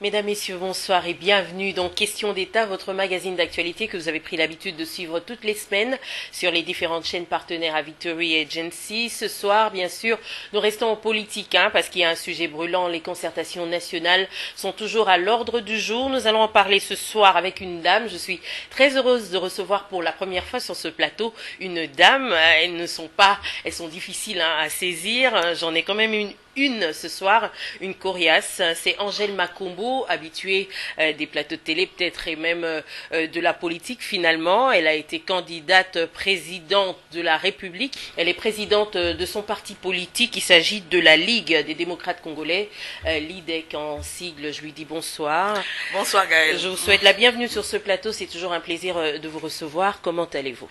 Mesdames, Messieurs, bonsoir et bienvenue dans Question d'État, votre magazine d'actualité que vous avez pris l'habitude de suivre toutes les semaines sur les différentes chaînes partenaires à Victory Agency. Ce soir, bien sûr, nous restons en politique, parce qu'il y a un sujet brûlant. Les concertations nationales sont toujours à l'ordre du jour. Nous allons en parler ce soir avec une dame. Je suis très heureuse de recevoir pour la première fois sur ce plateau une dame. Elles sont difficiles à saisir. J'en ai quand même une ce soir, une coriace, c'est Angèle Makombo, habituée des plateaux de télé peut-être et même de la politique finalement. Elle a été candidate présidente de la République. Elle est présidente de son parti politique. Il s'agit de la Ligue des démocrates congolais, l'IDEC en sigle. Je lui dis bonsoir. Bonsoir Gaëlle. Je vous souhaite la bienvenue sur ce plateau. C'est toujours un plaisir de vous recevoir. Comment allez-vous ?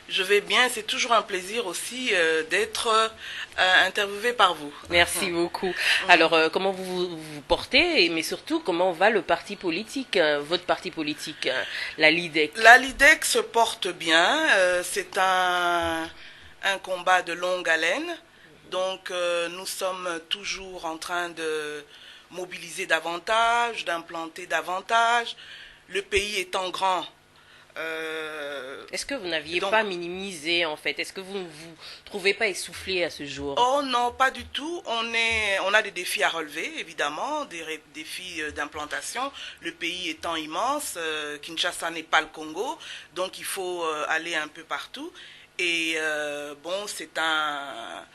Je vais bien, c'est toujours un plaisir aussi d'être interviewée par vous. Merci beaucoup. Alors, comment vous vous portez, mais surtout, comment va le parti politique, votre parti politique, la LIDEC? La LIDEC se porte bien, c'est un combat de longue haleine, donc nous sommes toujours en train de mobiliser davantage, d'implanter davantage, le pays étant grand. Est-ce que vous n'aviez pas minimisé en fait? Est-ce que vous ne vous trouvez pas essoufflé à ce jour? Oh non, pas du tout. On a des défis à relever, évidemment, des défis d'implantation. Le pays étant immense, Kinshasa n'est pas le Congo, donc il faut aller un peu partout. Et bon, c'est un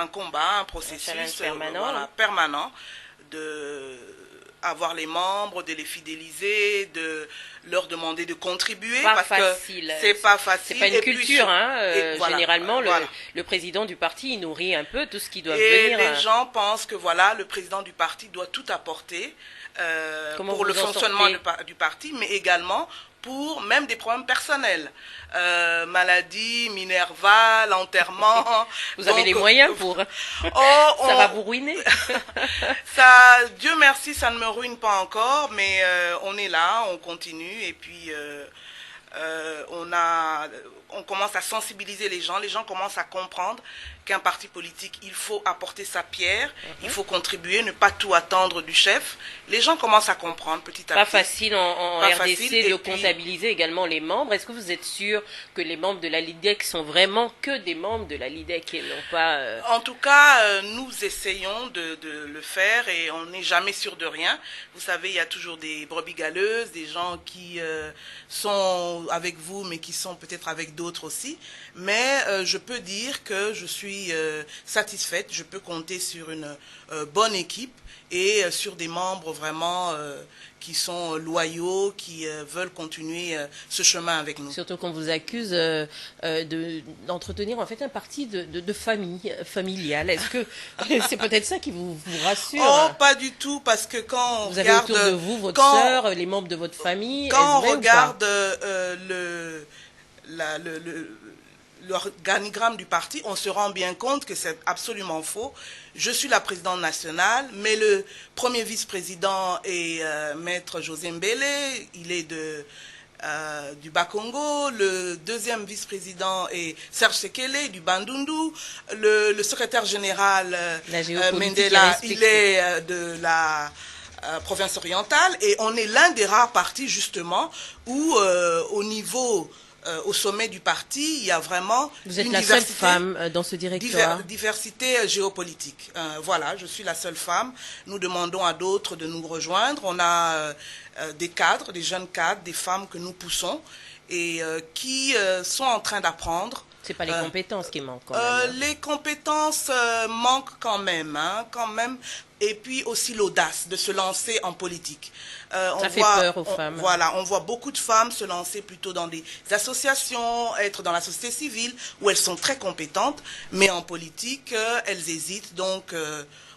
combat, un processus permanent de avoir les membres, de les fidéliser, de leur demander de contribuer. C'est pas facile. C'est pas une culture, voilà, généralement, le président du parti, il nourrit un peu tout ce qui doit venir. Et les gens pensent que voilà, le président du parti doit tout apporter pour le fonctionnement du parti, mais également pour même des problèmes personnels. Maladie, Minerva, l'enterrement. Vous avez les moyens pour... ça va vous ruiner. Dieu merci, ça ne me ruine pas encore, mais on est là, on continue, et puis on commence à sensibiliser les gens commencent à comprendre qu'un parti politique, il faut apporter sa pierre, il faut contribuer, ne pas tout attendre du chef. Les gens commencent à comprendre petit à petit. Pas facile en RDC de comptabiliser également les membres. Est-ce que vous êtes sûr que les membres de la LIDEC sont vraiment que des membres de la LIDEC et non pas... En tout cas, nous essayons de le faire et on n'est jamais sûr de rien. Vous savez, il y a toujours des brebis galeuses, des gens qui sont avec vous mais qui sont peut-être avec d'autres aussi. Mais je peux dire que je suis satisfaite, je peux compter sur une bonne équipe et sur des membres vraiment qui sont loyaux, qui veulent continuer ce chemin avec nous. Surtout qu'on vous accuse d'entretenir en fait un parti de famille familiale. Est-ce que c'est peut-être ça qui vous rassure? Oh, pas du tout, parce que quand on regarde... Vous avez autour de vous votre sœur, les membres de votre famille. Quand on regarde l'organigramme du parti, on se rend bien compte que c'est absolument faux. Je suis la présidente nationale, mais le premier vice-président est Maître José Mbele, il est du Bas-Congo. Le deuxième vice-président est Serge Sekele du Bandundu. Le secrétaire général Mendela, il est de la province orientale, et on est l'un des rares partis justement où au niveau au sommet du parti, il y a vraiment Vous êtes la seule femme dans ce directoire. Diversité géopolitique. Voilà, je suis la seule femme. Nous demandons à d'autres de nous rejoindre. On a des cadres, des jeunes cadres, des femmes que nous poussons et qui sont en train d'apprendre. C'est pas les compétences qui manquent quand même. Les compétences manquent quand même, quand même. Et puis aussi l'audace de se lancer en politique. Ça fait peur aux femmes. Voilà, on voit beaucoup de femmes se lancer plutôt dans des associations, être dans la société civile, où elles sont très compétentes, mais en politique, elles hésitent. Donc,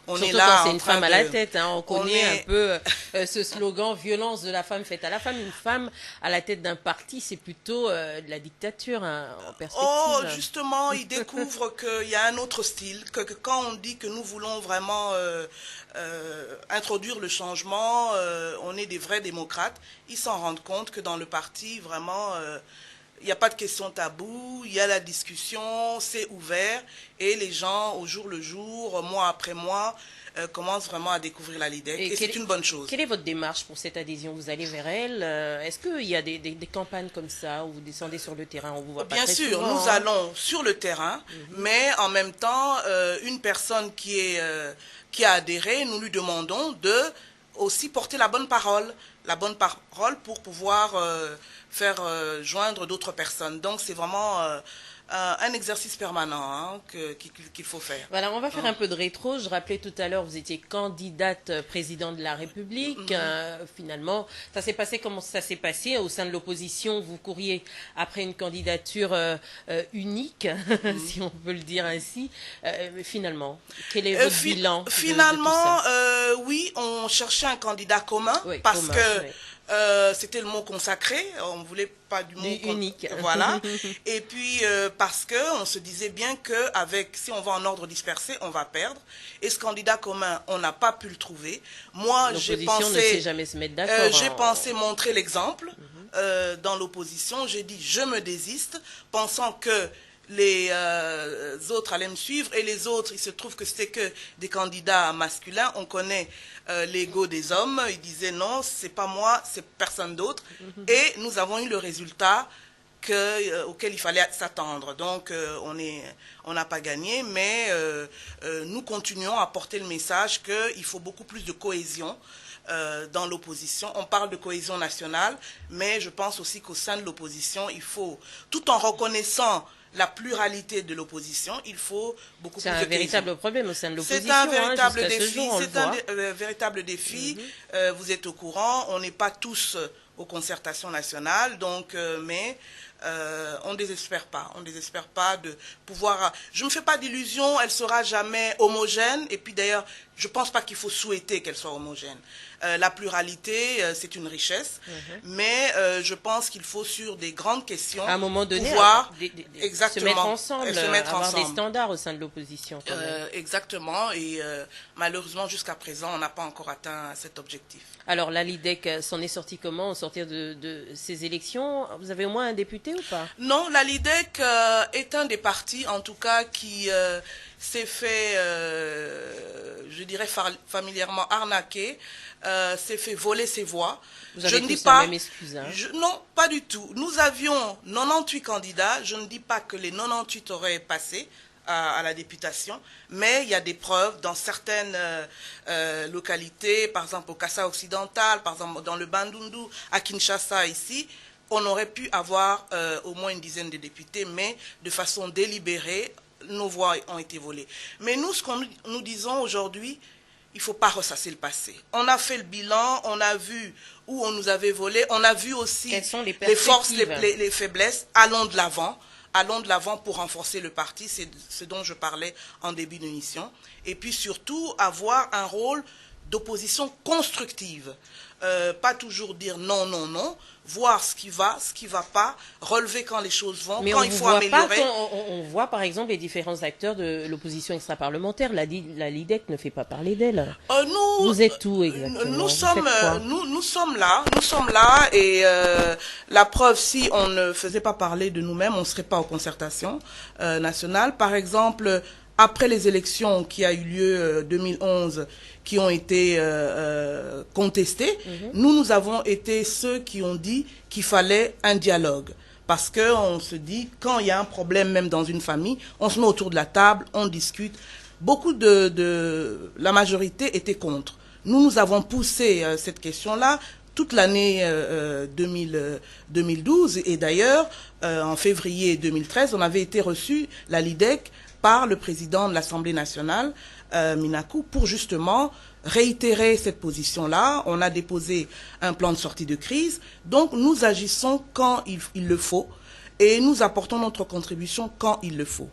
on surtout est là. Quand c'est une femme à la tête, on connaît un peu ce slogan violence de la femme faite à la femme. Une femme à la tête d'un parti, c'est plutôt de la dictature en perspective. Oh, justement, ils découvrent qu'il y a un autre style, que quand on dit que nous voulons vraiment introduire le changement, on est des vrais démocrates, ils s'en rendent compte que dans le parti, vraiment, il n'y a pas de question taboue, il y a la discussion, c'est ouvert, et les gens, au jour le jour, mois après mois, commencent vraiment à découvrir la LIDEC. Et c'est une bonne chose. Quelle est votre démarche pour cette adhésion? Vous allez vers elle? Est-ce qu'il y a des campagnes comme ça où vous descendez sur le terrain? On vous voit pas Bien très sûr, souvent, nous allons sur le terrain, mais en même temps, une personne qui a adhéré, nous lui demandons de aussi porter la bonne parole pour pouvoir faire joindre d'autres personnes. Donc c'est vraiment un exercice permanent qu'il faut faire. Voilà, on va faire un peu de rétro. Je rappelais tout à l'heure, vous étiez candidate président de la République. Finalement, ça s'est passé comment ça s'est passé au sein de l'opposition? Vous couriez après une candidature unique, si on peut le dire ainsi. Finalement, quel est votre bilan Finalement, de tout ça? oui, on cherchait un candidat commun parce que c'était le mot consacré, on ne voulait pas du mot unique. Voilà. Et puis parce que on se disait bien que si on va en ordre dispersé, on va perdre. Et ce candidat commun, on n'a pas pu le trouver. Moi, j'ai pensé, ne sait jamais se mettre d'accord. J'ai pensé montrer l'exemple dans l'opposition. J'ai dit je me désiste, pensant que les autres allaient me suivre, et les autres, il se trouve que c'était que des candidats masculins. On connaît l'ego des hommes. Ils disaient non, c'est pas moi, c'est personne d'autre. Et nous avons eu le résultat auquel il fallait s'attendre. Donc on n'a pas gagné, mais nous continuons à porter le message qu'il faut beaucoup plus de cohésion dans l'opposition. On parle de cohésion nationale, mais je pense aussi qu'au sein de l'opposition, il faut, tout en reconnaissant la pluralité de l'opposition, il faut beaucoup plus de cohésion. C'est un véritable problème au sein de l'opposition. C'est un véritable défi. C'est un véritable défi. Vous êtes au courant, on n'est pas tous aux concertations nationales, donc, mais on ne désespère pas de pouvoir. Je ne me fais pas d'illusions, elle sera jamais homogène. Et puis d'ailleurs, je ne pense pas qu'il faut souhaiter qu'elle soit homogène. La pluralité, c'est une richesse, mais je pense qu'il faut, sur des grandes questions, à un moment donné, pouvoir se mettre ensemble, avoir des standards au sein de l'opposition. Exactement, et malheureusement, jusqu'à présent, on n'a pas encore atteint cet objectif. Alors, la LIDEC s'en est sortie comment au sortir de ces élections? Vous avez au moins un député ou pas? Non, la LIDEC est un des partis, en tout cas, qui s'est fait, je dirais familièrement, arnaquer, s'est fait voler ses voix. Vous avez tous la même excuse, hein? Non, pas du tout. Nous avions 98 candidats. Je ne dis pas que les 98 auraient passé à la députation, mais il y a des preuves dans certaines localités, par exemple au Kassa occidental, par exemple dans le Bandundu, à Kinshasa ici, on aurait pu avoir au moins une dizaine de députés, mais de façon délibérée, nos voix ont été volées. Mais nous, ce que nous disons aujourd'hui, il ne faut pas ressasser le passé. On a fait le bilan, on a vu où on nous avait volé, on a vu aussi les forces, les faiblesses. Allons de l'avant. Allons de l'avant pour renforcer le parti, c'est ce dont je parlais en début d'émission. Et puis surtout, avoir un rôle d'opposition constructive. Pas toujours dire non, non, non, voir ce qui va pas, relever quand les choses vont, mais quand il faut améliorer. On voit par exemple les différents acteurs de l'opposition extra-parlementaire. La LIDEC ne fait pas parler d'elle. Vous êtes où exactement? Nous sommes là, et la preuve, si on ne faisait pas parler de nous-mêmes, on ne serait pas aux concertations nationales. Par exemple, après les élections qui a eu lieu 2011, qui ont été contestées, nous avons été ceux qui ont dit qu'il fallait un dialogue. Parce qu'on se dit, quand il y a un problème, même dans une famille, on se met autour de la table, on discute. La majorité était contre. Nous avons poussé cette question-là toute l'année 2012. Et d'ailleurs, en février 2013, on avait été reçu, la LIDEC, par le président de l'Assemblée nationale, Minakou, pour justement réitérer cette position-là. On a déposé un plan de sortie de crise. Donc, nous agissons quand il le faut et nous apportons notre contribution quand il le faut.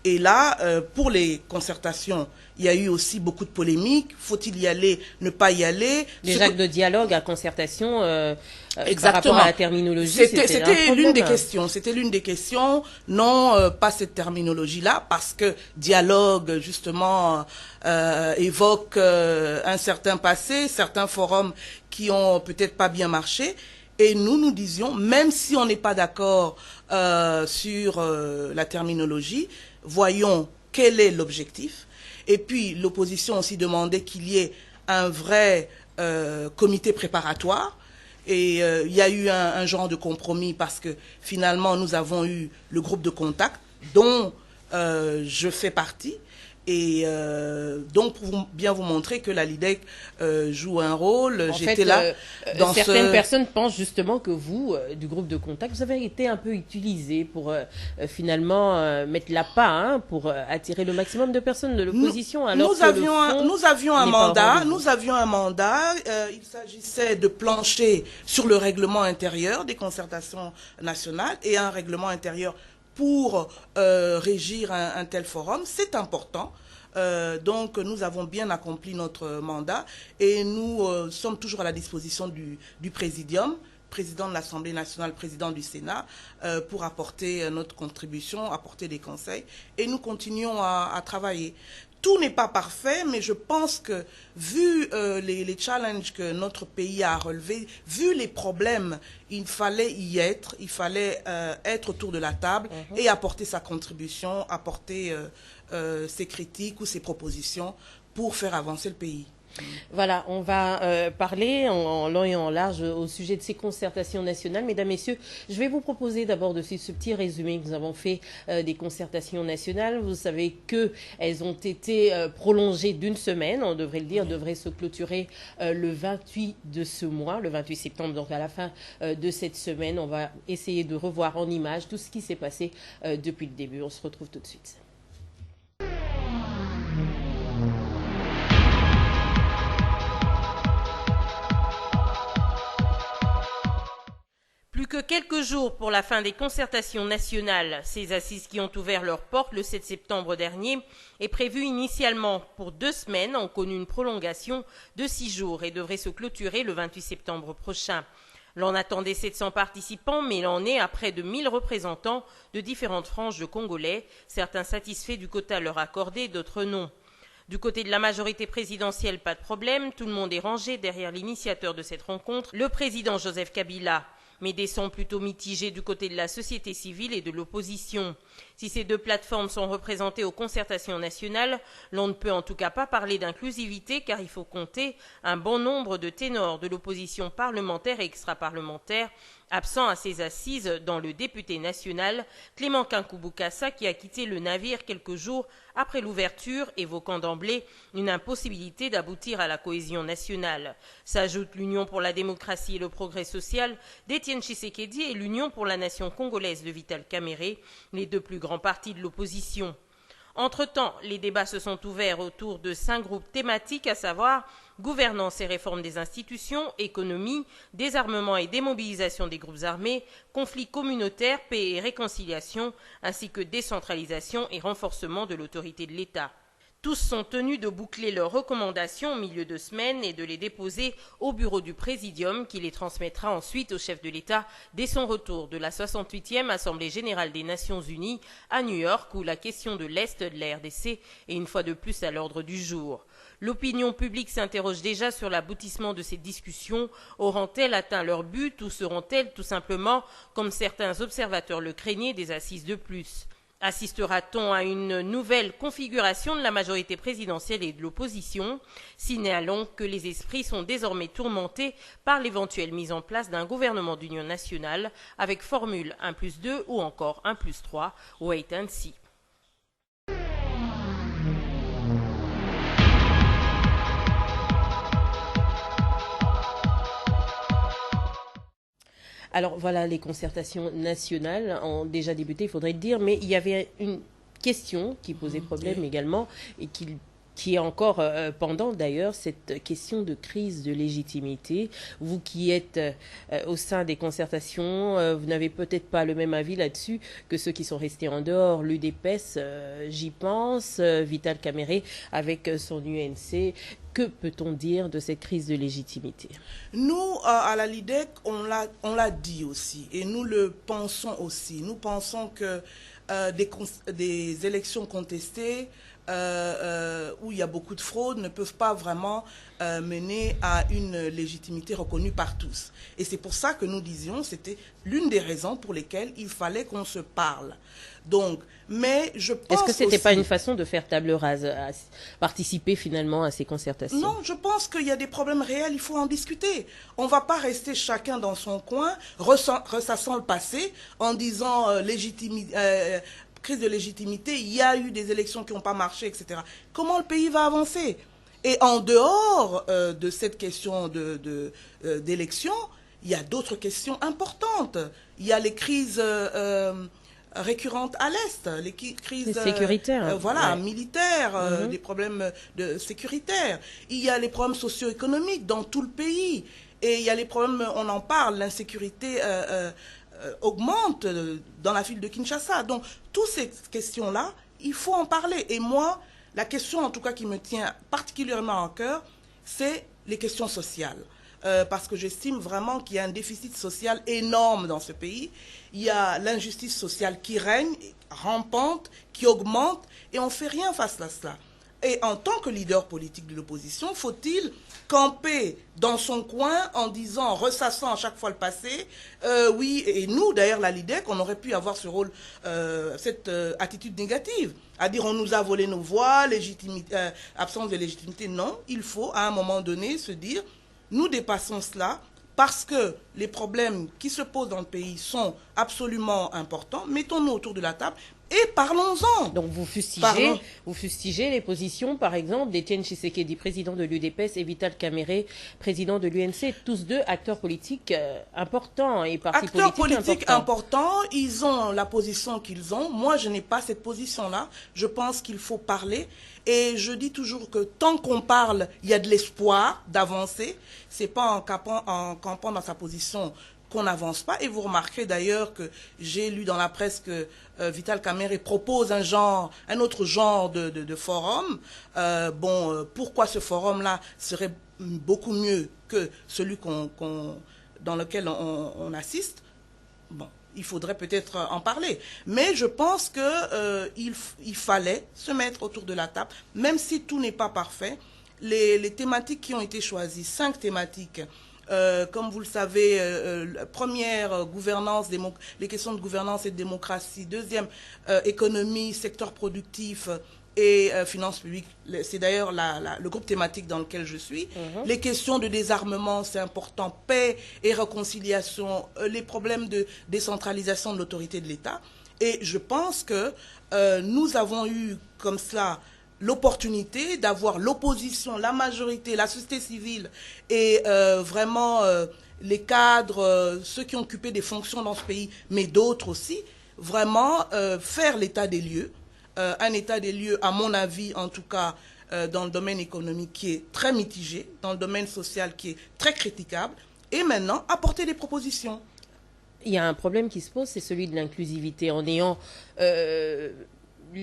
Et là, pour les concertations, il y a eu aussi beaucoup de polémiques. Faut-il y aller, ne pas y aller? Les actes de dialogue à concertation, par rapport à la terminologie, c'était l'une des questions. C'était l'une des questions. Non, pas cette terminologie-là, parce que dialogue, justement, évoque un certain passé, certains forums qui ont peut-être pas bien marché. Et nous disions, même si on n'est pas d'accord sur la terminologie, voyons quel est l'objectif. Et puis l'opposition aussi demandait qu'il y ait un vrai comité préparatoire. Et il y a eu un genre de compromis parce que finalement nous avons eu le groupe de contact dont je fais partie. Et donc pour bien vous montrer que la LIDEC joue un rôle, j'étais là. Dans certaines personnes pensent justement que vous, du groupe de contact, vous avez été un peu utilisé pour finalement mettre l'appât pour attirer le maximum de personnes de l'opposition. Nous avions un mandat. Il s'agissait de plancher sur le règlement intérieur des concertations nationales et un règlement intérieur pour régir un tel forum. C'est important. Donc nous avons bien accompli notre mandat et nous sommes toujours à la disposition du Présidium, président de l'Assemblée nationale, président du Sénat, pour apporter notre contribution, apporter des conseils, et nous continuons à travailler. Tout n'est pas parfait, mais je pense que, vu les challenges que notre pays a relevés, vu les problèmes, il fallait y être, il fallait être autour de la table et apporter sa contribution, apporter ses critiques ou ses propositions pour faire avancer le pays. Voilà, on va parler en long et en large au sujet de ces concertations nationales. Mesdames, Messieurs, je vais vous proposer d'abord de ce petit résumé que nous avons fait des concertations nationales. Vous savez qu'elles ont été prolongées d'une semaine, on devrait le dire, devraient se clôturer le 28 de ce mois, le 28 septembre, donc à la fin de cette semaine. On va essayer de revoir en images tout ce qui s'est passé depuis le début. On se retrouve tout de suite. Plus que quelques jours pour la fin des concertations nationales, ces assises qui ont ouvert leurs portes le 7 septembre dernier est prévues initialement pour 2 semaines, ont connu une prolongation de 6 jours et devraient se clôturer le 28 septembre prochain. L'on attendait 700 participants, mais l'on est à près de 1000 représentants de différentes franges de Congolais, certains satisfaits du quota leur accordé, d'autres non. Du côté de la majorité présidentielle, pas de problème, tout le monde est rangé derrière l'initiateur de cette rencontre, le président Joseph Kabila. Mais des sons plutôt mitigés du côté de la société civile et de l'opposition. Si ces deux plateformes sont représentées aux concertations nationales, l'on ne peut en tout cas pas parler d'inclusivité car il faut compter un bon nombre de ténors de l'opposition parlementaire et extra-parlementaire absents à ces assises, dont le député national Clément Kinkouboukassa qui a quitté le navire quelques jours après l'ouverture, évoquant d'emblée une impossibilité d'aboutir à la cohésion nationale. S'ajoute l'Union pour la démocratie et le progrès social d'Étienne Tshisekedi et l'Union pour la nation congolaise de Vital Kamerhe, les deux plus grands partis de l'opposition. Entre-temps, les débats se sont ouverts autour de 5 groupes thématiques, à savoir gouvernance et réforme des institutions, économie, désarmement et démobilisation des groupes armés, conflits communautaires, paix et réconciliation, ainsi que décentralisation et renforcement de l'autorité de l'État. Tous sont tenus de boucler leurs recommandations au milieu de semaine et de les déposer au bureau du Présidium qui les transmettra ensuite au chef de l'État dès son retour de la 68e Assemblée générale des Nations unies à New York où la question de l'Est de la RDC est une fois de plus à l'ordre du jour. L'opinion publique s'interroge déjà sur l'aboutissement de ces discussions. Auront-elles atteint leur but ou seront-elles tout simplement, comme certains observateurs le craignaient, des assises de plus ? Assistera-t-on à une nouvelle configuration de la majorité présidentielle et de l'opposition? Signalons que les esprits sont désormais tourmentés par l'éventuelle mise en place d'un gouvernement d'union nationale avec formule 1+2 ou encore 1+3, wait and see. Alors voilà, les concertations nationales ont déjà débuté, il faudrait le dire, mais il y avait une question qui posait problème également et qui est encore pendant d'ailleurs, cette question de crise de légitimité. Vous qui êtes au sein des concertations, vous n'avez peut-être pas le même avis là-dessus que ceux qui sont restés en dehors. L'UDPS, j'y pense, Vital Kamerhe avec son UNC. Que peut-on dire de cette crise de légitimité? Nous, à la LIDEC, on l'a dit aussi, et nous le pensons aussi. Nous pensons que des élections contestées où il y a beaucoup de fraude ne peuvent pas vraiment mener à une légitimité reconnue par tous. Et c'est pour ça que nous disions, c'était l'une des raisons pour lesquelles il fallait qu'on se parle. Donc, mais je pense Est-ce que ce n'était aussi... pas une façon de faire table rase, à participer finalement à ces concertations? Non, je pense qu'il y a des problèmes réels, il faut en discuter. On ne va pas rester chacun dans son coin, ressassant le passé, en disant crise de légitimité, il y a eu des élections qui n'ont pas marché, etc. Comment le pays va avancer? Et en dehors de cette question d'élection, il y a d'autres questions importantes. Il y a les crises récurrentes à l'Est, les crises sécuritaires, voilà, militaires, des problèmes sécuritaires. Il y a les problèmes socio-économiques dans tout le pays. Et il y a les problèmes, on en parle, l'insécurité augmente dans la ville de Kinshasa. Donc, toutes ces questions-là, il faut en parler. Et moi, la question en tout cas qui me tient particulièrement à cœur, c'est les questions sociales. Parce que j'estime vraiment qu'il y a un déficit social énorme dans ce pays. Il y a l'injustice sociale qui règne, rampante, qui augmente, et on ne fait rien face à cela. Et en tant que leader politique de l'opposition, faut-il camper dans son coin en disant, en ressassant à chaque fois le passé, oui, et nous, d'ailleurs, la LIDEC, on aurait pu avoir ce rôle, cette attitude négative, à dire on nous a volé nos voix, absence de légitimité. Non, il faut à un moment donné se dire, nous dépassons cela parce que les problèmes qui se posent dans le pays sont absolument importants. Mettons-nous autour de la table et parlons-en. Donc vous fustigez les positions, par exemple, d'Étienne Tshisekedi, président de l'UDPS, et Vital Kamerhe, président de l'UNC, tous deux acteurs politiques importants et partis politiques importants. Ils ont la position qu'ils ont. Moi, je n'ai pas cette position-là. Je pense qu'il faut parler. Et je dis toujours que tant qu'on parle, il y a de l'espoir d'avancer. C'est pas en campant dans sa position qu'on n'avance pas. Et vous remarquerez d'ailleurs que j'ai lu dans la presse que Vital Kamerhe propose un autre genre de forum. Pourquoi ce forum-là serait beaucoup mieux que celui dans lequel on assiste? Bon, il faudrait peut-être en parler. Mais je pense qu'il fallait se mettre autour de la table, même si tout n'est pas parfait. Les thématiques qui ont été choisies, 5 thématiques, comme vous le savez, première, gouvernance, les questions de gouvernance et de démocratie. Deuxième, économie, secteur productif et finances publiques. C'est d'ailleurs le groupe thématique dans lequel je suis. Les questions de désarmement, c'est important. Paix et réconciliation, les problèmes de décentralisation de l'autorité de l'État. Et je pense que nous avons eu comme cela l'opportunité d'avoir l'opposition, la majorité, la société civile et vraiment les cadres, ceux qui ont occupé des fonctions dans ce pays, mais d'autres aussi, vraiment faire l'état des lieux. Un état des lieux, à mon avis, en tout cas, dans le domaine économique qui est très mitigé, dans le domaine social qui est très critiquable, et maintenant apporter des propositions. Il y a un problème qui se pose, c'est celui de l'inclusivité. En ayant...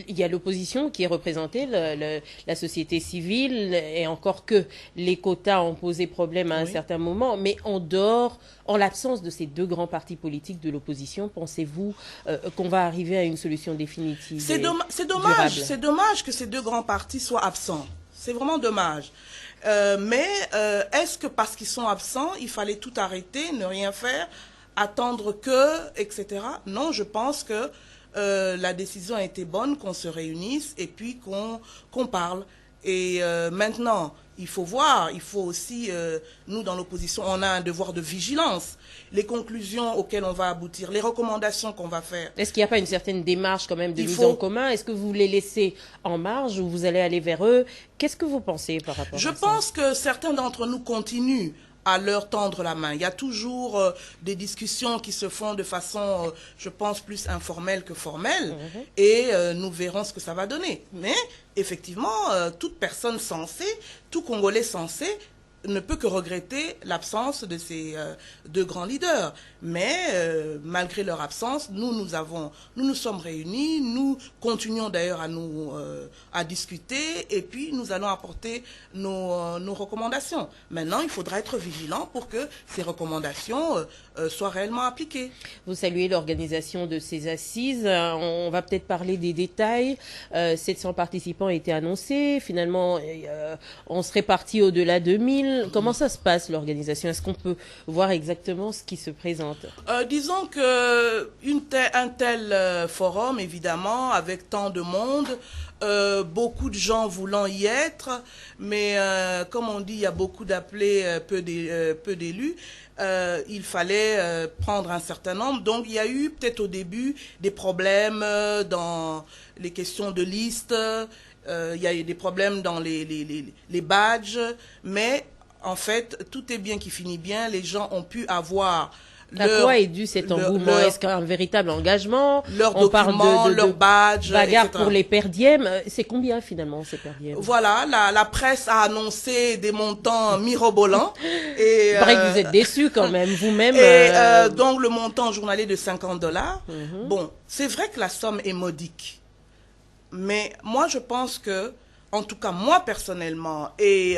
il y a l'opposition qui est représentée, la société civile, et encore que les quotas ont posé problème à un certain moment, mais en dehors, en l'absence de ces deux grands partis politiques de l'opposition, pensez-vous qu'on va arriver à une solution définitive? C'est dommage que ces deux grands partis soient absents. C'est vraiment dommage. Mais est-ce que parce qu'ils sont absents, il fallait tout arrêter, ne rien faire, attendre etc. Non, je pense que la décision a été bonne, qu'on se réunisse et puis qu'on parle. Et maintenant, il faut voir, il faut aussi, nous dans l'opposition, on a un devoir de vigilance. Les conclusions auxquelles on va aboutir, les recommandations qu'on va faire. Est-ce qu'il n'y a pas une certaine démarche quand même de mise en commun? Est-ce que vous les laissez en marge ou vous allez aller vers eux? Qu'est-ce que vous pensez par rapport à ça? Je pense que certains d'entre nous continuent à leur tendre la main. Il y a toujours des discussions qui se font de façon, je pense, plus informelle que formelle, et nous verrons ce que ça va donner. Mais, effectivement, toute personne sensée, tout Congolais sensé, ne peut que regretter l'absence de ces deux grands leaders. Mais malgré leur absence, nous nous sommes réunis, nous continuons d'ailleurs à discuter et puis nous allons apporter nos recommandations. Maintenant, il faudra être vigilant pour que ces recommandations soient réellement appliquées. Vous saluez l'organisation de ces assises. On va peut-être parler des détails. 700 participants ont été annoncés. Finalement, on serait parti au-delà de 1000. Comment ça se passe, l'organisation? Est-ce qu'on peut voir exactement ce qui se présente? Disons que un tel forum, évidemment, avec tant de monde, beaucoup de gens voulant y être, mais comme on dit, il y a beaucoup d'appelés, peu d'élus. Il fallait prendre un certain nombre. Donc, il y a eu peut-être au début des problèmes dans les questions de liste. Il y a eu des problèmes dans les badges. Mais, en fait, tout est bien qui finit bien. Les gens ont pu avoir... À quoi est dû cet engouement? Est-ce qu'un véritable engagement? Leurs documents, leurs badges, bagarre etc. pour les perdièmes. C'est combien finalement ces perdièmes? Voilà, la presse a annoncé des montants mirobolants. Il paraît que vous êtes déçus quand même, vous-même. Et donc le montant journalier de $50. Bon, c'est vrai que la somme est modique. Mais moi je pense que, en tout cas moi personnellement, et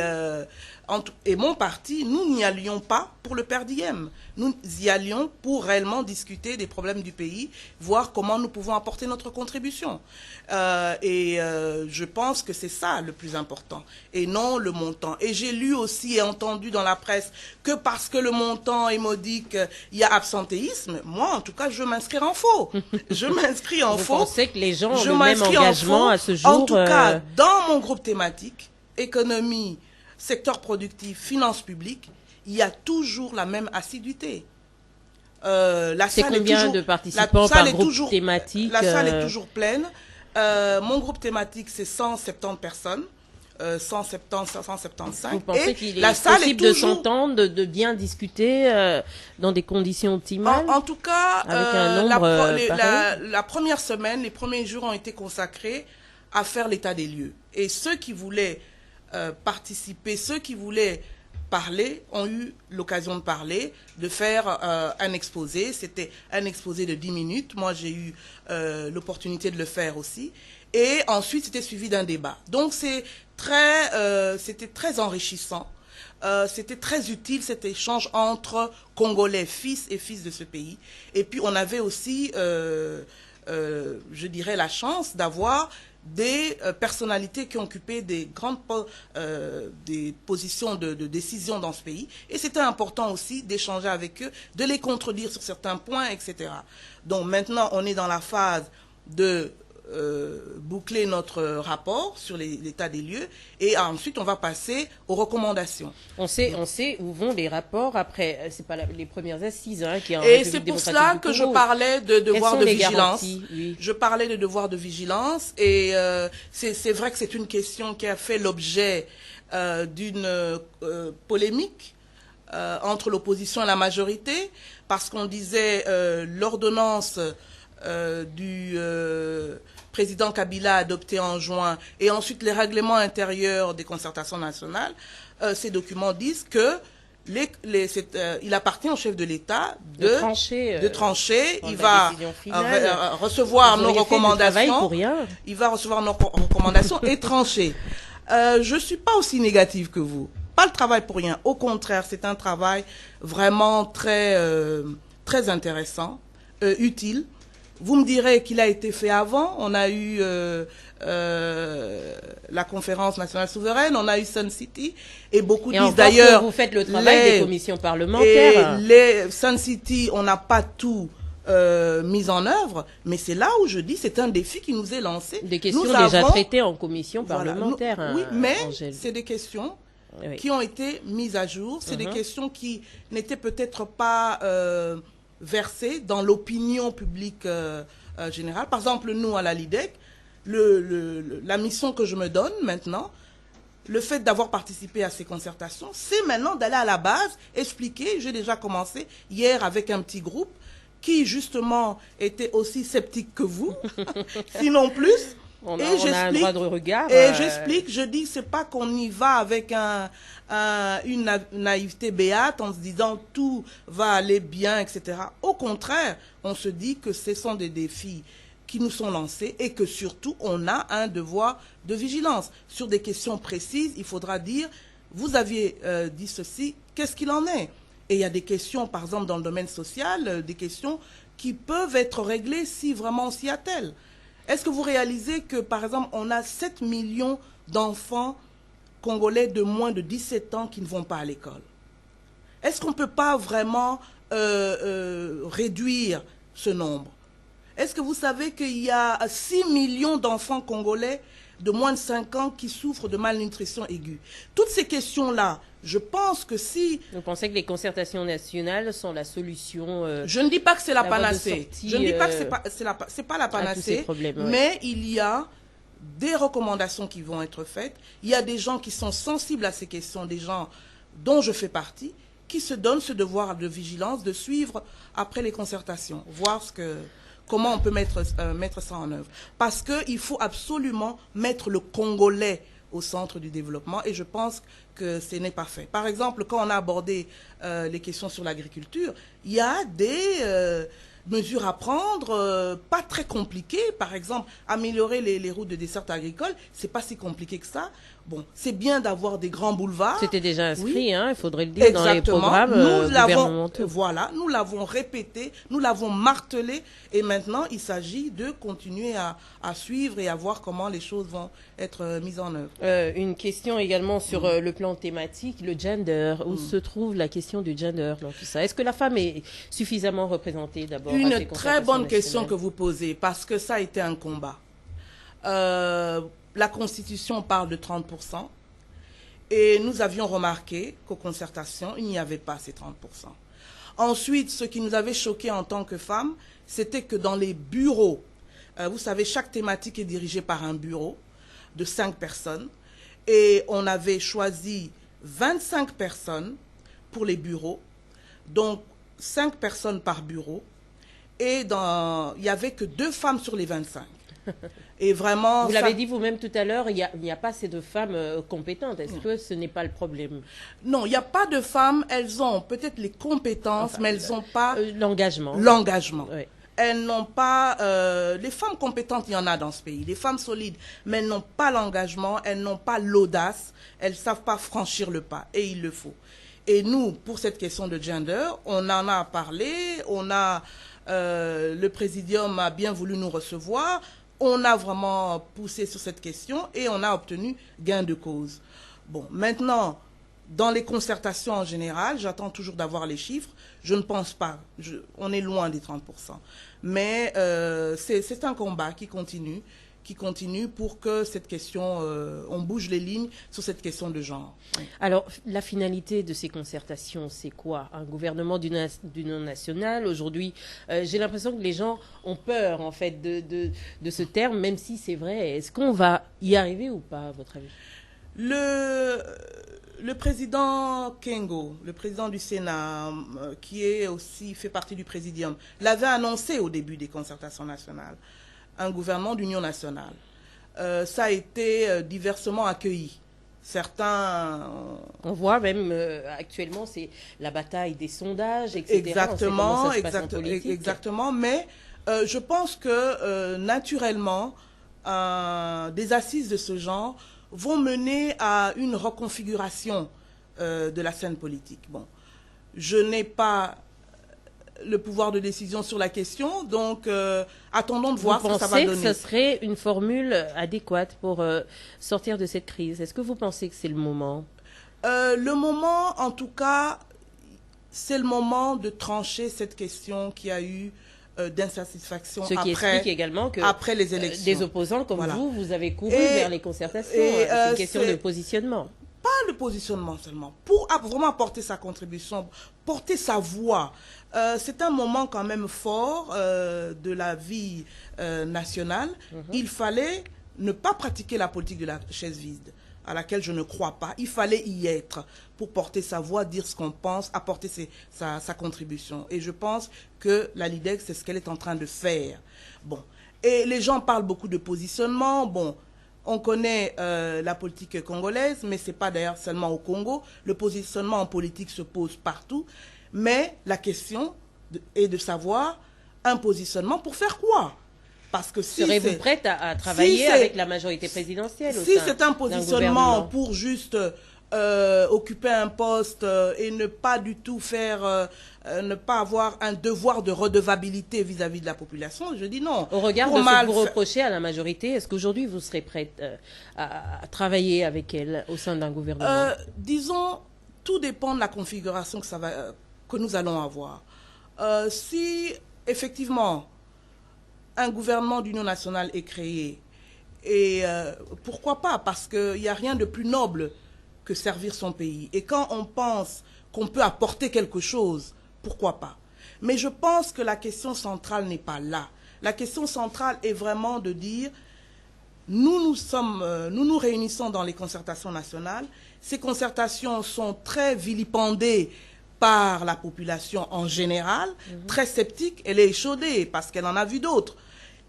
mon parti, nous n'y allions pas pour le per diem. Nous y allions pour réellement discuter des problèmes du pays, voir comment nous pouvons apporter notre contribution. Je pense que c'est ça le plus important, et non le montant. Et j'ai lu aussi et entendu dans la presse que parce que le montant est modique, il y a absentéisme. Moi, en tout cas, je m'inscris en faux. Je m'inscris en faux. Vous pensez que les gens ont le même engagement à ce jour? En tout cas, dans mon groupe thématique, économie, secteur productif, finances publiques, il y a toujours la même assiduité. C'est combien de participants par groupe thématique? La salle est toujours pleine. Mon groupe thématique, c'est 170 personnes. 175. Vous pensez qu'il est possible de s'entendre, de bien discuter dans des conditions optimales? En tout cas, avec un nombre la première semaine, les premiers jours ont été consacrés à faire l'état des lieux. Et ceux qui voulaient participer, ceux qui voulaient parler ont eu l'occasion de parler, de faire un exposé. C'était un exposé de 10 minutes. Moi, j'ai eu l'opportunité de le faire aussi. Et ensuite, c'était suivi d'un débat. Donc, c'était très enrichissant. C'était très utile cet échange entre Congolais, fils et fils de ce pays. Et puis, on avait aussi, je dirais, la chance d'avoir des personnalités qui ont occupé des grandes des positions de décision dans ce pays. Et c'était important aussi d'échanger avec eux, de les contredire sur certains points, etc. Donc maintenant, on est dans la phase de boucler notre rapport sur l'état des lieux et ensuite on va passer aux recommandations. On sait où vont les rapports après. C'est pas les premières assises qui ont. Et c'est pour cela que je parlais de devoir de vigilance. Oui. Je parlais de devoir de vigilance et c'est vrai que c'est une question qui a fait l'objet d'une polémique entre l'opposition et la majorité parce qu'on disait l'ordonnance du président Kabila adopté en juin et ensuite les règlements intérieurs des concertations nationales, ces documents disent que il appartient au chef de l'État de trancher. Il va recevoir nos recommandations. Il va recevoir nos recommandations et trancher. Je suis pas aussi négative que vous. Pas le travail pour rien. Au contraire, c'est un travail vraiment très intéressant, utile. Vous me direz qu'il a été fait avant. On a eu la conférence nationale souveraine, on a eu Sun City, et beaucoup disent d'ailleurs... Vous faites le travail des commissions parlementaires. Et les Sun City, on n'a pas tout mis en œuvre, mais c'est là où je dis c'est un défi qui nous est lancé. Des questions déjà traitées en commission parlementaire. Oui, mais c'est des questions qui ont été mises à jour. C'est des questions qui n'étaient peut-être pas... versé dans l'opinion publique générale. Par exemple, nous, à la LIDEC, la mission que je me donne maintenant, le fait d'avoir participé à ces concertations, c'est maintenant d'aller à la base, expliquer. J'ai déjà commencé hier avec un petit groupe qui, justement, était aussi sceptique que vous, sinon plus. On a un droit de regard. Et j'explique, je dis, c'est pas qu'on y va avec une naïveté béate en se disant tout va aller bien, etc. Au contraire, on se dit que ce sont des défis qui nous sont lancés et que surtout on a un devoir de vigilance. Sur des questions précises, il faudra dire, vous aviez dit ceci, qu'est-ce qu'il en est? Et il y a des questions, par exemple dans le domaine social, des questions qui peuvent être réglées si vraiment on s'y attelle. Est-ce que vous réalisez que, par exemple, on a 7 millions d'enfants congolais de moins de 17 ans qui ne vont pas à l'école? Est-ce qu'on ne peut pas vraiment réduire ce nombre? Est-ce que vous savez qu'il y a 6 millions d'enfants congolais de moins de 5 ans qui souffrent de malnutrition aiguë? Toutes ces questions-là, je pense que si... Vous pensez que les concertations nationales sont la solution je ne dis pas que c'est la panacée. Je ne dis pas que c'est pas la panacée, mais il y a des recommandations qui vont être faites. Il y a des gens qui sont sensibles à ces questions, des gens dont je fais partie, qui se donnent ce devoir de vigilance, de suivre après les concertations, voir comment on peut mettre ça en œuvre. Parce qu'il faut absolument mettre le Congolais au centre du développement et je pense que ce n'est pas fait. Par exemple, quand on a abordé les questions sur l'agriculture, il y a des mesures à prendre, pas très compliquées. Par exemple, améliorer les routes de desserte agricole, c'est pas si compliqué que ça. Bon, c'est bien d'avoir des grands boulevards. C'était déjà inscrit, oui. Il faudrait le dire. Exactement. Dans les programmes gouvernementaux. Voilà, nous l'avons répété, nous l'avons martelé, et maintenant il s'agit de continuer à suivre et à voir comment les choses vont être mises en œuvre. Une question également sur le plan thématique, le gender. Où se trouve la question du gender dans tout ça? Est-ce que la femme est suffisamment représentée d'abord? Une très bonne question que vous posez, parce que ça a été un combat. La Constitution parle de 30%, et nous avions remarqué qu'aux concertations, il n'y avait pas ces 30%. Ensuite, ce qui nous avait choqué en tant que femmes, c'était que dans les bureaux, vous savez, chaque thématique est dirigée par un bureau de 5 personnes, et on avait choisi 25 personnes pour les bureaux, donc 5 personnes par bureau, et il n'y avait que 2 femmes sur les 25. Et vraiment, vous l'avez dit vous-même tout à l'heure, il n'y a pas assez de femmes compétentes. Est-ce que ce n'est pas le problème? Non, il n'y a pas de femmes. Elles ont peut-être les compétences, mais elles n'ont pas l'engagement. L'engagement. Oui. Elles n'ont pas... les femmes compétentes, il y en a dans ce pays. Les femmes solides, mais elles n'ont pas l'engagement, elles n'ont pas l'audace, elles ne savent pas franchir le pas. Et il le faut. Et nous, pour cette question de gender, on en a parlé, le Présidium a bien voulu nous recevoir. On a vraiment poussé sur cette question et on a obtenu gain de cause. Bon, maintenant, dans les concertations en général, j'attends toujours d'avoir les chiffres. Je ne pense pas. On est loin des 30%. Mais c'est un combat qui continue pour que cette question, on bouge les lignes sur cette question de genre. Oui. Alors, la finalité de ces concertations, c'est quoi? Un gouvernement d'union nationale? Aujourd'hui, j'ai l'impression que les gens ont peur, en fait, de ce terme, même si c'est vrai. Est-ce qu'on va y arriver ou pas, à votre avis? Le président Kengo, le président du Sénat, qui fait partie du Présidium, l'avait annoncé au début des concertations nationales. Un gouvernement d'union nationale. Ça a été diversement accueilli. Certains... On voit même actuellement, c'est la bataille des sondages, etc. Exactement. Mais je pense que naturellement, des assises de ce genre vont mener à une reconfiguration de la scène politique. Bon, je n'ai pas le pouvoir de décision sur la question, donc attendons de voir ce que ça va donner. Vous pensez que ce serait une formule adéquate pour sortir de cette crise? Est-ce que vous pensez que c'est le moment? Le moment, en tout cas, c'est le moment de trancher cette question qui a eu d'insatisfaction explique également que après les élections. Des opposants comme vous avez couru vers les concertations. C'est une question de positionnement. Pas le positionnement seulement, pour vraiment apporter sa contribution, porter sa voix. C'est un moment quand même fort de la vie nationale. Il fallait ne pas pratiquer la politique de la chaise vide, à laquelle je ne crois pas. Il fallait y être pour porter sa voix, dire ce qu'on pense, apporter sa contribution. Et je pense que la LIDEC, c'est ce qu'elle est en train de faire. Bon. Et les gens parlent beaucoup de positionnement. Bon, on connaît la politique congolaise, mais ce n'est pas d'ailleurs seulement au Congo. Le positionnement en politique se pose partout. Mais la question est de savoir un positionnement pour faire quoi? Parce que si serez-vous prête à travailler avec la majorité présidentielle? Si c'est un positionnement pour juste occuper un poste et ne pas du tout faire, ne pas avoir un devoir de redevabilité vis-à-vis de la population, je dis non. Au regard de ce que vous reprochez à la majorité, est-ce qu'aujourd'hui vous serez prête à travailler avec elle au sein d'un gouvernement? Disons, tout dépend de la configuration que nous allons avoir. Si effectivement un gouvernement d'union nationale est créé, et pourquoi pas, parce qu'il n'y a rien de plus noble que servir son pays. Et quand on pense qu'on peut apporter quelque chose, pourquoi pas? Mais je pense que la question centrale n'est pas là. La question centrale est vraiment de dire, nous nous réunissons dans les concertations nationales. Ces concertations sont très vilipendées par la population en général, très sceptique. Elle est échaudée parce qu'elle en a vu d'autres.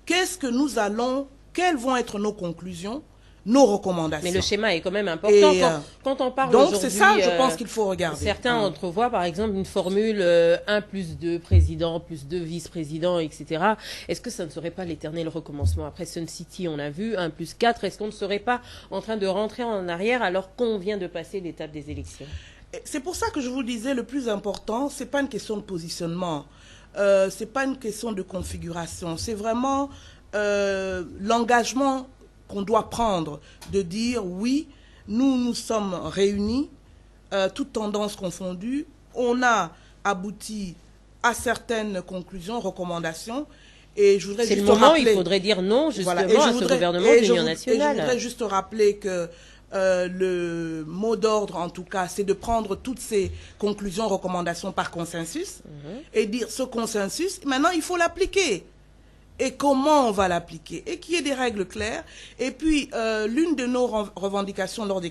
Qu'est-ce que nous allons, quelles vont être nos conclusions, nos recommandations? Mais le schéma est quand même important. Quand on parle aujourd'hui... Donc c'est ça, je pense qu'il faut regarder. Certains entrevoient par exemple une formule 1+2 président, +2 vice-président, etc. Est-ce que ça ne serait pas l'éternel recommencement? Après Sun City, on a vu 1+4. Est-ce qu'on ne serait pas en train de rentrer en arrière alors qu'on vient de passer l'étape des élections? C'est pour ça que je vous disais, le plus important, ce n'est pas une question de positionnement, ce n'est pas une question de configuration, c'est vraiment l'engagement qu'on doit prendre, de dire oui, nous nous sommes réunis, toutes tendances confondues, on a abouti à certaines conclusions, recommandations, et je voudrais juste rappeler... C'est le moment où il faudrait dire non, justement, à ce gouvernement d'union nationale. Et je voudrais juste rappeler que le mot d'ordre, en tout cas, c'est de prendre toutes ces conclusions, recommandations par consensus et dire ce consensus, maintenant, il faut l'appliquer. Et comment on va l'appliquer? Et qu'il y ait des règles claires. Et puis, l'une de nos revendications lors des